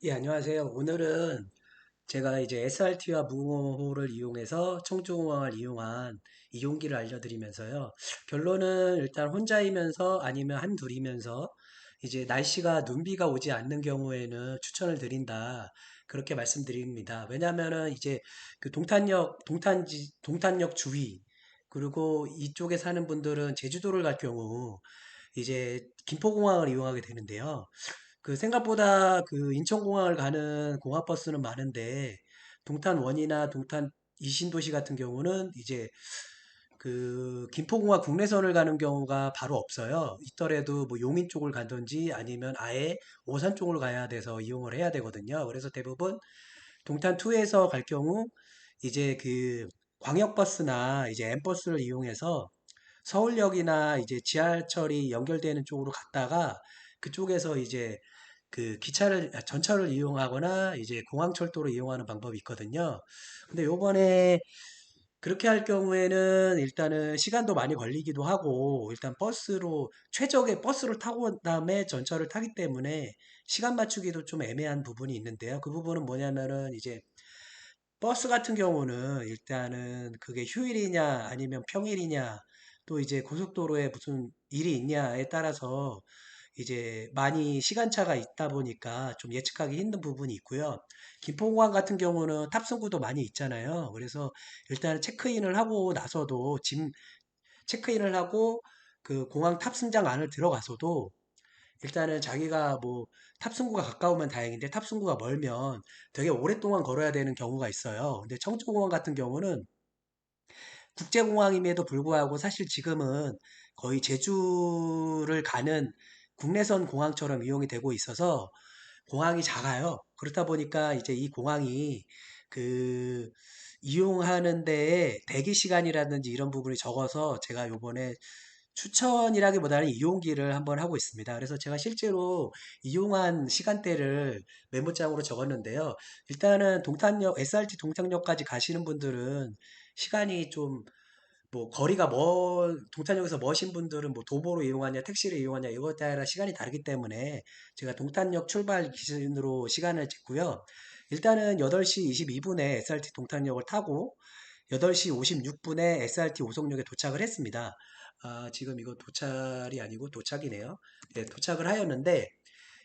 예, 안녕하세요. 오늘은 제가 이제 SRT와 무궁화호를 이용해서 청주공항을 이용한 이용기를 알려드리면서요. 결론은 일단 혼자이면서 아니면 한둘이면서 이제 날씨가 눈비가 오지 않는 경우에는 추천을 드린다. 그렇게 말씀드립니다. 왜냐면은 이제 그 동탄역 주위, 그리고 이쪽에 사는 분들은 제주도를 갈 경우 이제 김포공항을 이용하게 되는데요. 그 생각보다 그 인천공항을 가는 공항버스는 많은데 동탄1이나 동탄 이신도시 같은 경우는 이제 그 김포공항 국내선을 가는 경우가 바로 없어요. 있더라도 뭐 용인 쪽을 가든지 아니면 아예 오산 쪽으로 가야 돼서 이용을 해야 되거든요. 그래서 대부분 동탄2에서 갈 경우 이제 그 광역버스나 이제 M버스를 이용해서 서울역이나 이제 지하철이 연결되는 쪽으로 갔다가 그쪽에서 이제 그 전철을 이용하거나 이제 공항철도를 이용하는 방법이 있거든요. 근데 요번에 그렇게 할 경우에는 일단은 시간도 많이 걸리기도 하고 일단 최적의 버스를 타고 온 다음에 전철을 타기 때문에 시간 맞추기도 좀 애매한 부분이 있는데요. 그 부분은 뭐냐면은 이제 버스 같은 경우는 일단은 그게 휴일이냐 아니면 평일이냐 또 이제 고속도로에 무슨 일이 있냐에 따라서 이제 많이 시간차가 있다 보니까 좀 예측하기 힘든 부분이 있고요. 김포공항 같은 경우는 탑승구도 많이 있잖아요. 그래서 일단 체크인을 하고 나서도 짐 체크인을 하고 그 공항 탑승장 안을 들어가서도 일단은 자기가 뭐 탑승구가 가까우면 다행인데 탑승구가 멀면 되게 오랫동안 걸어야 되는 경우가 있어요. 근데 청주공항 같은 경우는 국제공항임에도 불구하고 사실 지금은 거의 제주를 가는 국내선 공항처럼 이용이 되고 있어서 공항이 작아요. 그렇다 보니까 이제 이 공항이 그 이용하는 데에 대기 시간이라든지 이런 부분이 적어서 제가 요번에 추천이라기보다는 이용기를 한번 하고 있습니다. 그래서 제가 실제로 이용한 시간대를 메모장으로 적었는데요. 일단은 SRT 동탄역까지 가시는 분들은 시간이 좀 뭐 동탄역에서 머신 분들은 뭐 도보로 이용하냐, 택시를 이용하냐, 이것에 따라 시간이 다르기 때문에 제가 동탄역 출발 기준으로 시간을 쟀고요. 일단은 8시 22분에 SRT 동탄역을 타고 8시 56분에 SRT 오송역에 도착을 했습니다. 아, 지금 이거 도착이 아니고 도착이네요. 네, 도착을 하였는데,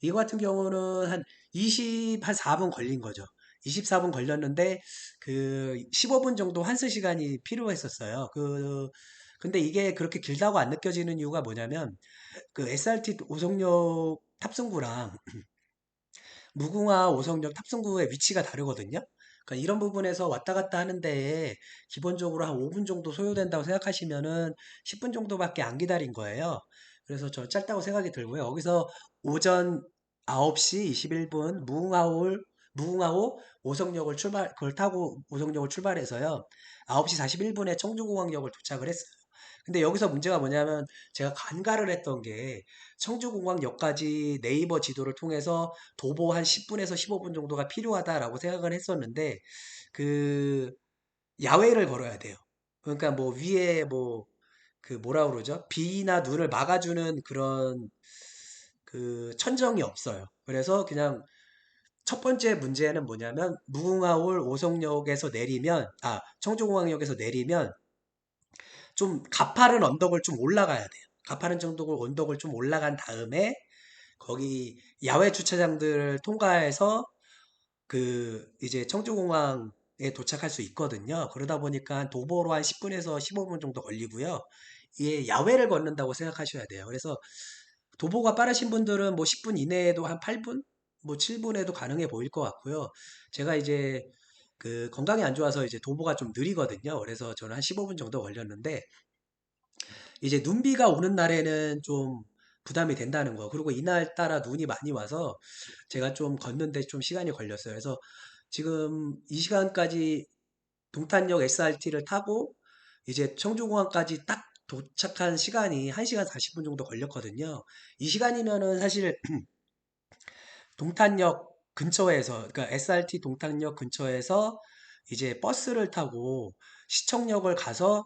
이거 같은 경우는 한 4분 걸린 거죠. 24분 걸렸는데, 그, 15분 정도 환승 시간이 필요했었어요. 근데 이게 그렇게 길다고 안 느껴지는 이유가 뭐냐면, 그 SRT 오송역 탑승구랑 무궁화 오송역 탑승구의 위치가 다르거든요. 그러니까 이런 부분에서 왔다 갔다 하는데 기본적으로 한 5분 정도 소요된다고 생각하시면은 10분 정도밖에 안 기다린 거예요. 그래서 저 짧다고 생각이 들고요. 거기서 오전 9시 21분 무궁화호 그걸 타고 오송역을 출발해서요. 9시 41분에 청주공항역을 도착을 했어요. 근데 여기서 문제가 뭐냐면 제가 간과를 했던 게 청주공항역까지 네이버 지도를 통해서 도보 한 10분에서 15분 정도가 필요하다라고 생각을 했었는데 그 야외를 걸어야 돼요. 그러니까 뭐 위에 뭐 그 뭐라 그러죠? 비나 눈을 막아주는 그런 그 천정이 없어요. 그래서 그냥 첫 번째 문제는 뭐냐면 무궁화홀 오송역에서 내리면 청주공항역에서 내리면 좀 가파른 언덕을 좀 올라가야 돼요. 가파른 정도 언덕을 좀 올라간 다음에 거기 야외 주차장들을 통과해서 그 이제 청주공항에 도착할 수 있거든요. 그러다 보니까 도보로 한 10분에서 15분 정도 걸리고요. 이게 야외를 걷는다고 생각하셔야 돼요. 그래서 도보가 빠르신 분들은 뭐 10분 이내에도 한 8분, 뭐 7분에도 가능해 보일 것 같고요. 제가 이제 그 건강이 안 좋아서 이제 도보가 좀 느리거든요. 그래서 저는 한 15분 정도 걸렸는데 이제 눈비가 오는 날에는 좀 부담이 된다는 거. 그리고 이날 따라 눈이 많이 와서 제가 좀 걷는데 좀 시간이 걸렸어요. 그래서 지금 이 시간까지 동탄역 SRT를 타고 이제 청주공항까지 딱 도착한 시간이 1시간 40분 정도 걸렸거든요. 이 시간이면은 사실 동탄역 근처에서, 그러니까 SRT 동탄역 근처에서 이제 버스를 타고 시청역을 가서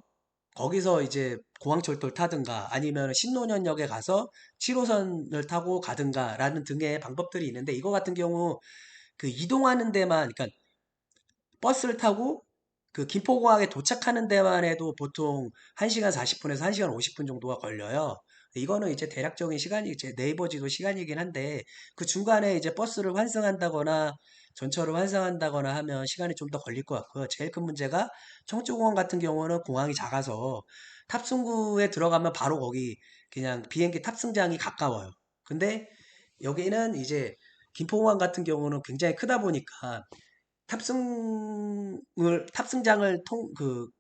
거기서 이제 공항철도를 타든가 아니면 신논현역에 가서 7호선을 타고 가든가 라는 등의 방법들이 있는데 이거 같은 경우 그 이동하는 데만, 그러니까 버스를 타고 그 김포공항에 도착하는 데만 해도 보통 1시간 40분에서 1시간 50분 정도가 걸려요. 이거는 이제 대략적인 시간이 이제 네이버 지도 시간이긴 한데 그 중간에 이제 버스를 환승한다거나 전철을 환승한다거나 하면 시간이 좀 더 걸릴 것 같고요. 제일 큰 문제가 청주공항 같은 경우는 공항이 작아서 탑승구에 들어가면 바로 거기 그냥 비행기 탑승장이 가까워요. 근데 여기는 이제 김포공항 같은 경우는 굉장히 크다 보니까 탑승장을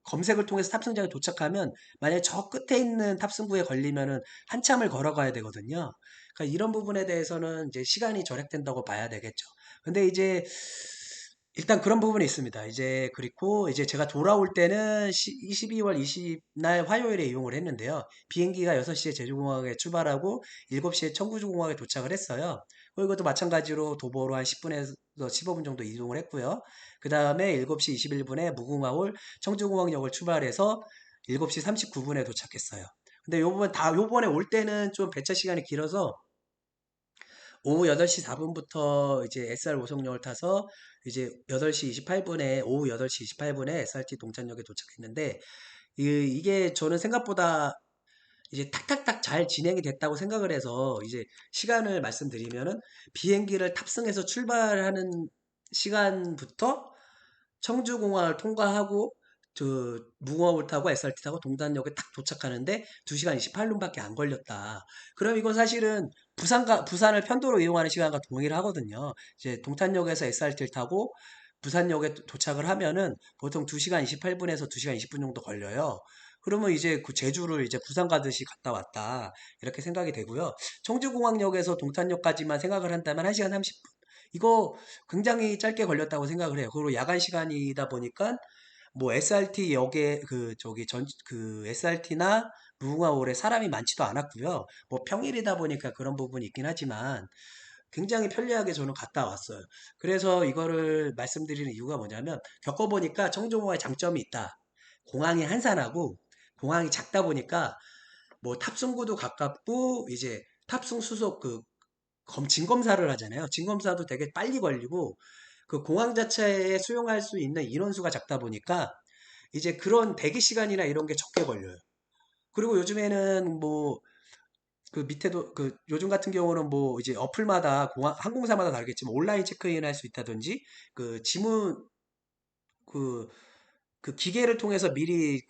검색을 통해서 탑승장에 도착하면 만약에 저 끝에 있는 탑승구에 걸리면은 한참을 걸어가야 되거든요. 그러니까 이런 부분에 대해서는 이제 시간이 절약된다고 봐야 되겠죠. 근데 이제 일단 그런 부분이 있습니다. 이제 그리고 이제 제가 돌아올 때는 12월 20날 화요일에 이용을 했는데요. 비행기가 6시에 제주공항에 출발하고 7시에 청구주공항에 도착을 했어요. 이것도 마찬가지로 도보로 한 10분에서 15분 정도 이동을 했고요. 그 다음에 7시 21분에 무궁화홀 청주공항역을 출발해서 7시 39분에 도착했어요. 근데 요번에 올 때는 좀 배차 시간이 길어서 오후 8시 4분부터 이제 SR 오송역을 타서 이제 8시 28분에 오후 8시 28분에 SRT 동탄역에 도착했는데 이게 저는 생각보다 이제 탁탁탁 잘 진행이 됐다고 생각을 해서 이제 시간을 말씀드리면은 비행기를 탑승해서 출발하는 시간부터 청주공항을 통과하고 무궁화호를 타고 SRT 타고 동탄역에 딱 도착하는데 2시간 28분밖에 안 걸렸다. 그럼 이건 사실은 부산을 편도로 이용하는 시간과 동일하거든요. 이제 동탄역에서 SRT를 타고 부산역에 도착을 하면은 보통 2시간 28분에서 2시간 20분 정도 걸려요. 그러면 이제 그 제주를 이제 부산 가듯이 갔다 왔다. 이렇게 생각이 되고요. 청주공항역에서 동탄역까지만 생각을 한다면 1시간 30분. 이거 굉장히 짧게 걸렸다고 생각을 해요. 그리고 야간 시간이다 보니까 뭐 SRT 역에 그 SRT나 무궁화홀에 사람이 많지도 않았고요. 뭐 평일이다 보니까 그런 부분이 있긴 하지만 굉장히 편리하게 저는 갔다 왔어요. 그래서 이거를 말씀드리는 이유가 뭐냐면 겪어보니까 청주공항에 장점이 있다. 공항이 한산하고 공항이 작다 보니까 뭐 탑승구도 가깝고 이제 탑승 수속 진검사를 하잖아요. 진검사도 되게 빨리 걸리고 그 공항 자체에 수용할 수 있는 인원수가 작다 보니까 이제 그런 대기 시간이나 이런 게 적게 걸려요. 그리고 요즘에는 뭐 그 밑에도 요즘 같은 경우는 뭐 이제 어플마다 항공사마다 다르겠지만 온라인 체크인 할 수 있다든지 지문 그, 그 기계를 통해서 미리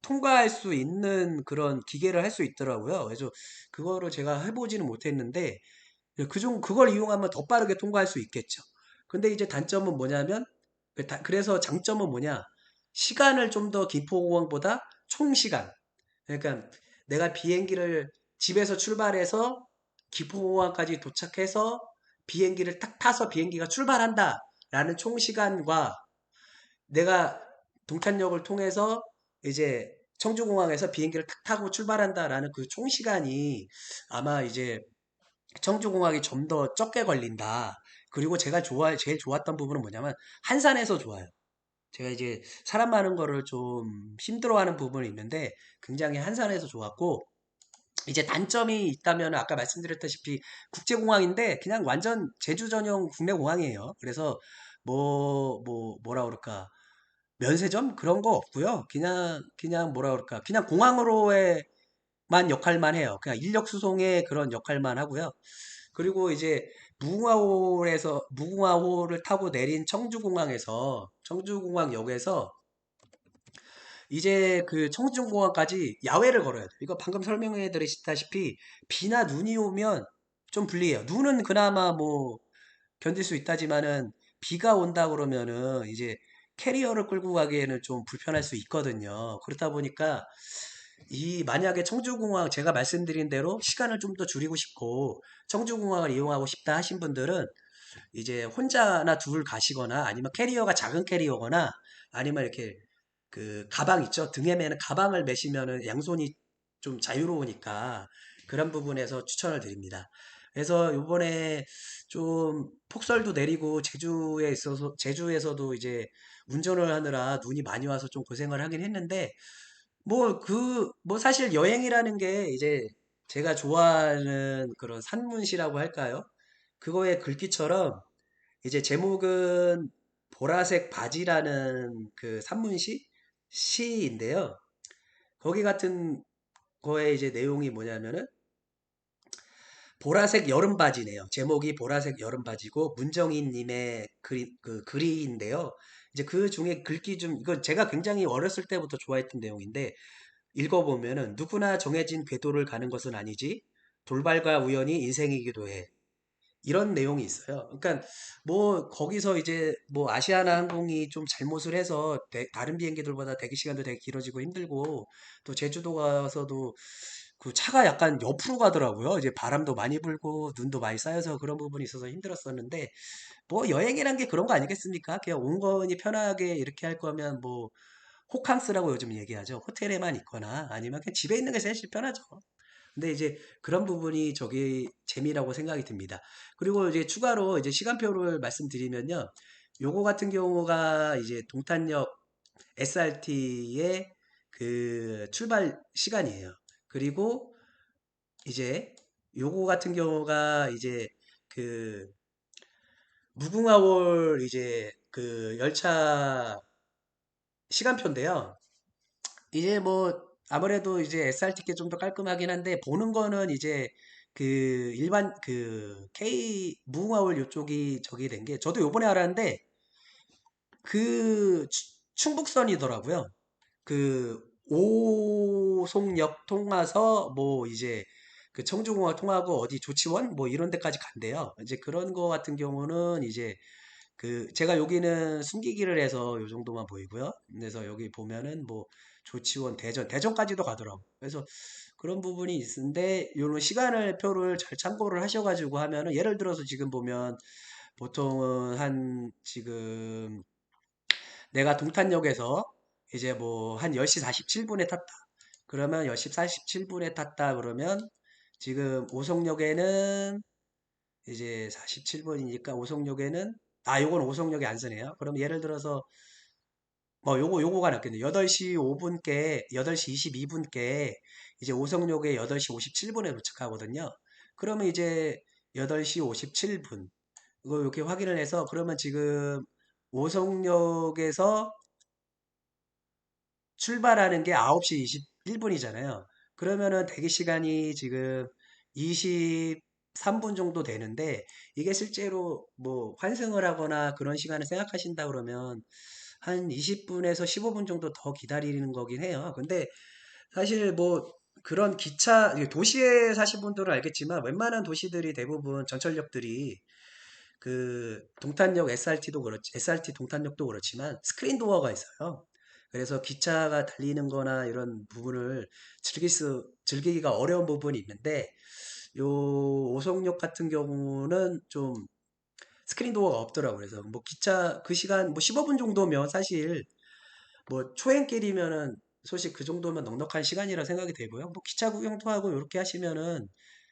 통과할 수 있는 그런 기계를 할 수 있더라고요. 그래서 그거를 제가 해보지는 못했는데 그걸 이용하면 더 빠르게 통과할 수 있겠죠. 근데 이제 단점은 뭐냐면, 그래서 장점은 뭐냐? 시간을 좀 더 김포공항보다 총 시간. 그러니까 내가 비행기를 집에서 출발해서 김포공항까지 도착해서 비행기를 딱 타서 비행기가 출발한다. 라는 총 시간과 내가 동탄역을 통해서 이제 청주공항에서 비행기를 탁 타고 출발한다라는 그 총 시간이 아마 이제 청주공항이 좀 더 적게 걸린다. 그리고 제일 좋았던 부분은 뭐냐면, 한산해서 좋아요. 제가 이제 사람 많은 거를 좀 힘들어하는 부분이 있는데, 굉장히 한산해서 좋았고, 이제 단점이 있다면, 아까 말씀드렸다시피, 국제공항인데, 그냥 완전 제주 전용 국내 공항이에요. 그래서, 뭐라 그럴까. 면세점? 그런 거 없고요. 그냥 뭐라 그럴까. 그냥 공항으로의 만 역할만 해요. 그냥 인력 수송의 그런 역할만 하고요. 그리고 이제 무궁화호를 타고 내린 청주공항역에서 이제 그 청주공항까지 야외를 걸어야 돼요. 이거 방금 설명해 드렸다시피 비나 눈이 오면 좀 불리해요. 눈은 그나마 뭐 견딜 수 있다지만은 비가 온다 그러면은 이제 캐리어를 끌고 가기에는 좀 불편할 수 있거든요. 그렇다 보니까 만약에 청주공항 제가 말씀드린 대로 시간을 좀 더 줄이고 싶고 청주공항을 이용하고 싶다 하신 분들은 이제 혼자나 둘 가시거나 아니면 캐리어가 작은 캐리어거나 아니면 이렇게 그 가방 있죠. 등에 매는 가방을 매시면은 양손이 좀 자유로우니까 그런 부분에서 추천을 드립니다. 그래서 요번에 좀 폭설도 내리고 제주에서도 이제 운전을 하느라 눈이 많이 와서 좀 고생을 하긴 했는데 뭐 사실 여행이라는 게 이제 제가 좋아하는 그런 산문시라고 할까요? 그거의 글귀처럼 이제 제목은 보라색 바지라는 그 산문시 시인데요. 거기 같은 거에 이제 내용이 뭐냐면은 보라색 여름 바지네요. 제목이 보라색 여름 바지고 문정인 님의 글인데요. 이제 그 중에 글귀 좀 이거 제가 굉장히 어렸을 때부터 좋아했던 내용인데 읽어보면은 누구나 정해진 궤도를 가는 것은 아니지. 돌발과 우연이 인생이기도 해. 이런 내용이 있어요. 그러니까 뭐 거기서 이제 뭐 아시아나 항공이 좀 잘못을 해서 다른 비행기들보다 대기 시간도 되게 길어지고 힘들고 또 제주도 가서도 그 차가 약간 옆으로 가더라고요. 이제 바람도 많이 불고 눈도 많이 쌓여서 그런 부분이 있어서 힘들었었는데 뭐 여행이란 게 그런 거 아니겠습니까? 그냥 온건히 편하게 이렇게 할 거면 뭐 호캉스라고 요즘 얘기하죠. 호텔에만 있거나 아니면 그냥 집에 있는 게 제일 편하죠. 근데 이제 그런 부분이 저기 재미라고 생각이 듭니다. 그리고 이제 추가로 이제 시간표를 말씀드리면요. 요거 같은 경우가 이제 동탄역 SRT의 그 출발 시간이에요. 그리고 이제 요거 같은 경우가 이제 그 무궁화월 이제 그 열차 시간표인데요. 이제 뭐 아무래도 이제 SRT께 좀 더 깔끔하긴 한데 보는 거는 이제 그 일반 그 K 무궁화홀 요쪽이 저기 된 게 저도 요번에 알았는데 그 충북선이더라고요. 그 오송역 통해서 뭐 이제 그 청주공항 통하고 어디 조치원 뭐 이런 데까지 간대요. 이제 그런 거 같은 경우는 이제 그 제가 여기는 숨기기를 해서 요 정도만 보이고요. 그래서 여기 보면은 뭐 조치원, 대전까지도 가더라고. 그래서 그런 부분이 있는데 요런 시간을 표를 잘 참고를 하셔가지고 하면은 예를 들어서 지금 보면 보통은 한 지금 내가 동탄역에서 이제 뭐 한 10시 47분에 탔다. 그러면 10시 47분에 탔다 그러면 지금 오송역에는 이제 47분이니까 오송역에는 요건 오송역에 안 쓰네요. 그럼 예를 들어서 뭐 요거가 낫겠네요. 8시 5분께 8시 22분께 이제 오송역에 8시 57분에 도착하거든요. 그러면 이제 8시 57분 이거 이렇게 확인을 해서 그러면 지금 오송역에서 출발하는 게 9시 21분이잖아요. 그러면은 대기 시간이 지금 23분 정도 되는데 이게 실제로 뭐 환승을 하거나 그런 시간을 생각하신다 그러면 한 20분에서 15분 정도 더 기다리는 거긴 해요. 근데 사실 뭐 그런 기차 도시에 사신 분들은 알겠지만 웬만한 도시들이 대부분 전철역들이 그 동탄역 SRT도 그렇지, SRT 동탄역도 그렇지만 스크린 도어가 있어요. 그래서 기차가 달리는 거나 이런 부분을 즐기기가 어려운 부분이 있는데, 요 오송역 같은 경우는 좀 스크린 도어가 없더라고요. 그래서 뭐 기차 그 시간 뭐 15분 정도면 사실 뭐 초행길이면은 솔직히 그 정도면 넉넉한 시간이라 생각이 되고요. 뭐 기차 구경도 하고 이렇게 하시면은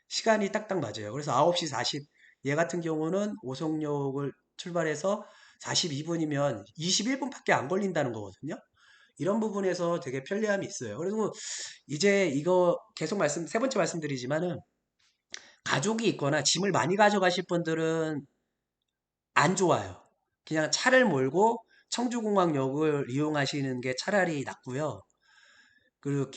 시간이 딱딱 맞아요. 그래서 9시 40, 얘 같은 경우는 오송역을 출발해서 42분이면 21분밖에 안 걸린다는 거거든요. 이런 부분에서 되게 편리함이 있어요. 그리고 이제 이거 계속 세 번째 말씀드리지만은 가족이 있거나 짐을 많이 가져가실 분들은 안 좋아요. 그냥 차를 몰고 청주공항역을 이용하시는 게 차라리 낫고요. 그리고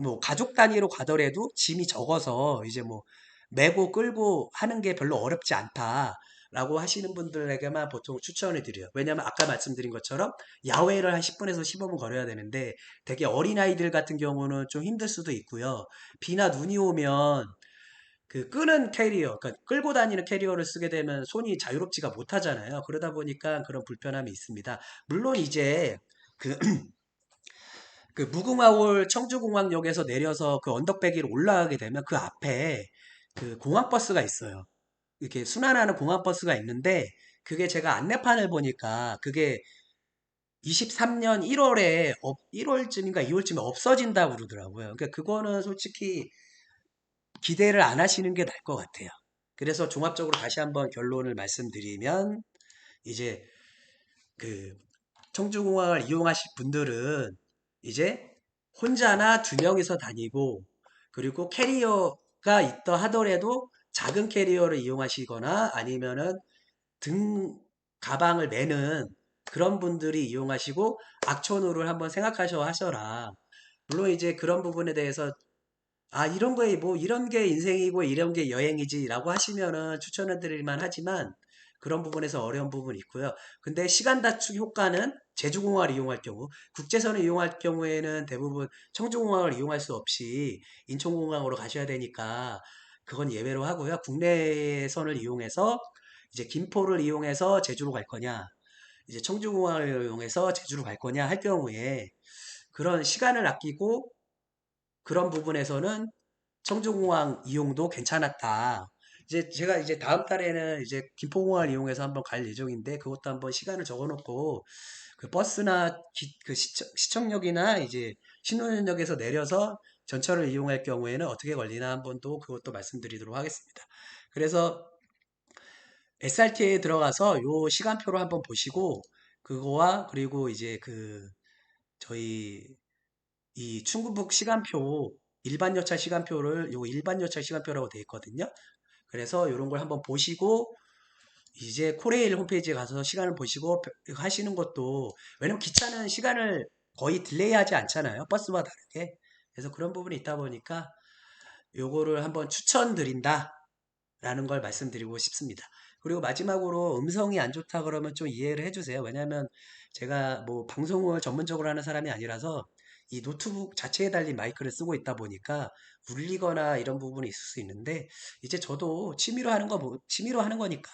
뭐 가족 단위로 가더라도 짐이 적어서 이제 뭐 메고 끌고 하는 게 별로 어렵지 않다라고 하시는 분들에게만 보통 추천을 드려요. 왜냐면 아까 말씀드린 것처럼 야외를 한 10분에서 15분 걸어야 되는데 되게 어린아이들 같은 경우는 좀 힘들 수도 있고요. 비나 눈이 오면 그 끄는 캐리어, 그러니까 끌고 다니는 캐리어를 쓰게 되면 손이 자유롭지가 못하잖아요. 그러다 보니까 그런 불편함이 있습니다. 물론 이제 그 그 무궁화홀 청주공항역에서 내려서 그 언덕배기로 올라가게 되면 그 앞에 그 공항버스가 있어요. 이렇게 순환하는 공항버스가 있는데 그게 제가 안내판을 보니까 그게 23년 1월에 1월쯤인가 2월쯤에 없어진다고 그러더라고요. 그러니까 그거는 솔직히 기대를 안 하시는 게 나을 것 같아요. 그래서 종합적으로 다시 한번 결론을 말씀드리면 이제 그 청주공항을 이용하실 분들은 이제 혼자나 두 명이서 다니고 그리고 캐리어가 있다 하더라도 작은 캐리어를 이용하시거나 아니면은 등 가방을 매는 그런 분들이 이용하시고 악천후를 한번 생각하셔 하셔라. 물론 이제 그런 부분에 대해서 아, 이런 거에 뭐 이런 게 인생이고 이런 게 여행이지라고 하시면은 추천해 드릴 만 하지만 그런 부분에서 어려운 부분이 있고요. 근데 시간 단축 효과는 제주공항을 이용할 경우, 국제선을 이용할 경우에는 대부분 청주공항을 이용할 수 없이 인천공항으로 가셔야 되니까 그건 예외로 하고요. 국내선을 이용해서 이제 김포를 이용해서 제주로 갈 거냐, 이제 청주공항을 이용해서 제주로 갈 거냐 할 경우에 그런 시간을 아끼고 그런 부분에서는 청주공항 이용도 괜찮았다. 이제 제가 이제 다음 달에는 이제 김포공항을 이용해서 한번 갈 예정인데 그것도 한번 시간을 적어놓고 그 버스나 그 시청역이나 이제 신논현역에서 내려서 전철을 이용할 경우에는 어떻게 걸리나 한번 또 그것도 말씀드리도록 하겠습니다. 그래서 SRT에 들어가서 요 시간표를 한번 보시고 그거와 그리고 이제 그 저희 이 충북 시간표 일반 열차 시간표를 요 일반 열차 시간표라고 되어 있거든요. 그래서 이런 걸 한번 보시고 이제 코레일 홈페이지에 가서 시간을 보시고 하시는 것도 왜냐면 기차는 시간을 거의 딜레이하지 않잖아요. 버스와 다르게. 그래서 그런 부분이 있다 보니까 요거를 한번 추천드린다라는 걸 말씀드리고 싶습니다. 그리고 마지막으로 음성이 안 좋다 그러면 좀 이해를 해주세요. 왜냐하면 제가 뭐 방송을 전문적으로 하는 사람이 아니라서 이 노트북 자체에 달린 마이크를 쓰고 있다 보니까 울리거나 이런 부분이 있을 수 있는데 이제 저도 취미로 하는 거 취미로 하는 거니까.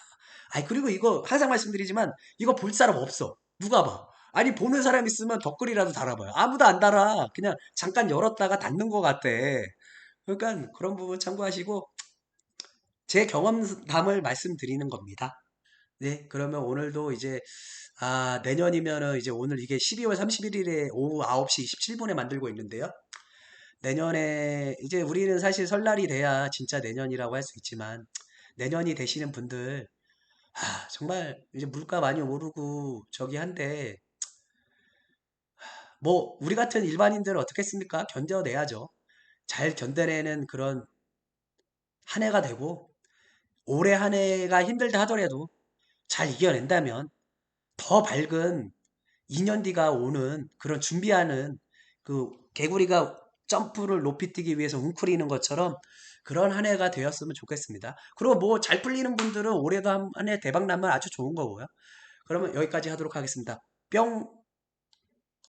아니 그리고 이거 항상 말씀드리지만 이거 볼 사람 없어. 누가 봐. 아니 보는 사람 있으면 덧글이라도 달아봐요. 아무도 안 달아. 그냥 잠깐 열었다가 닫는 것 같아. 그러니까 그런 부분 참고하시고 제 경험담을 말씀드리는 겁니다. 네, 그러면 오늘도 이제 내년이면은 이제 오늘 이게 12월 31일에 오후 9시 27분에 만들고 있는데요. 내년에 이제 우리는 사실 설날이 돼야 진짜 내년이라고 할 수 있지만 내년이 되시는 분들 정말 이제 물가 많이 오르고 저기 한데 뭐 우리 같은 일반인들은 어떻겠습니까? 견뎌내야죠. 잘 견뎌내는 그런 한 해가 되고 올해 한 해가 힘들다 하더라도 잘 이겨낸다면 더 밝은 2년 뒤가 오는 그런 준비하는 그 개구리가 점프를 높이 뛰기 위해서 웅크리는 것처럼 그런 한 해가 되었으면 좋겠습니다. 그리고 뭐 잘 풀리는 분들은 올해도 한 해 대박 나면 아주 좋은 거고요. 그러면 여기까지 하도록 하겠습니다. 뿅!